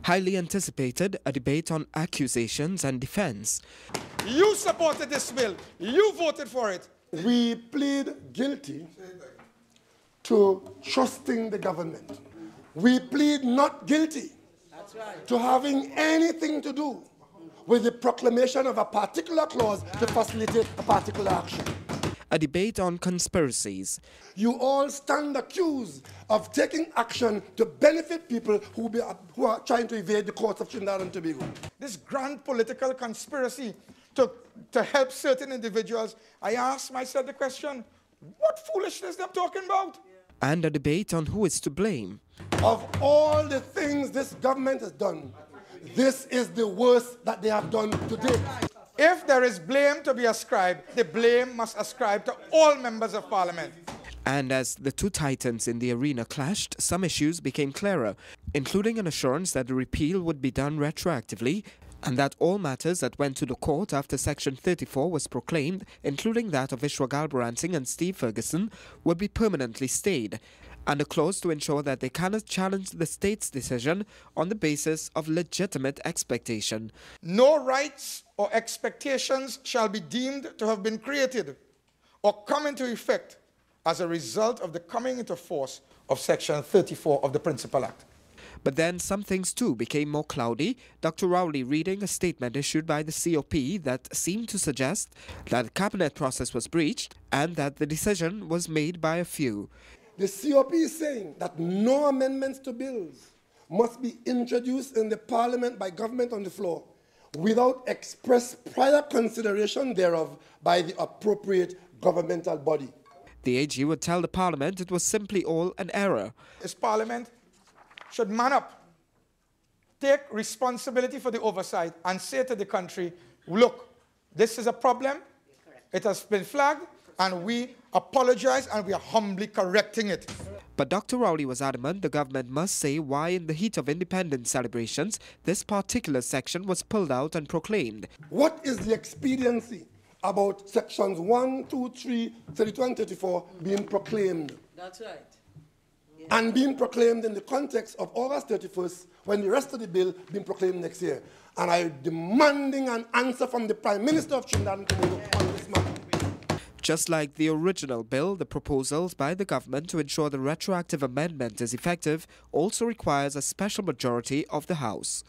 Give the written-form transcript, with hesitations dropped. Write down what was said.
Highly anticipated, a debate on accusations and defense. You supported this bill. You voted for it. We plead guilty to trusting the government. We plead not guilty to having anything to do with the proclamation of a particular clause to facilitate a particular action. A debate on conspiracies. You all stand accused of taking action to benefit people who are trying to evade the courts of Trinidad and Tobago. This grand political conspiracy to help certain individuals, I ask myself the question, what foolishness they're talking about? And a debate on who is to blame. Of all the things this government has done, this is the worst that they have done today. If there is blame to be ascribed, the blame must ascribe to all members of Parliament. And as the two titans in the arena clashed, some issues became clearer, including an assurance that the repeal would be done retroactively, and that all matters that went to the court after Section 34 was proclaimed, including that of Ishwa Galbransing and Steve Ferguson, would be permanently stayed, and a clause to ensure that they cannot challenge the state's decision on the basis of legitimate expectation. No rights or expectations shall be deemed to have been created or come into effect as a result of the coming into force of Section 34 of the Principal Act. But then some things too became more cloudy, Dr. Rowley reading a statement issued by the COP that seemed to suggest that the cabinet process was breached and that the decision was made by a few. The COP is saying that no amendments to bills must be introduced in the Parliament by government on the floor without express prior consideration thereof by the appropriate governmental body. The AG would tell the Parliament it was simply all an error. This Parliament should man up, take responsibility for the oversight and say to the country, look, this is a problem, it has been flagged, and we apologize and we are humbly correcting it. But Dr. Rowley was adamant the government must say why in the heat of independence celebrations this particular section was pulled out and proclaimed. What is the expediency about sections 1, 2, 3, 32 and 34 being proclaimed? That's right. And being proclaimed in the context of August 31st, when the rest of the bill being proclaimed next year. And I'm demanding an answer from the Prime Minister of Trinidad and Tobago on this matter. Just like the original bill, the proposals by the government to ensure the retroactive amendment is effective also requires a special majority of the House.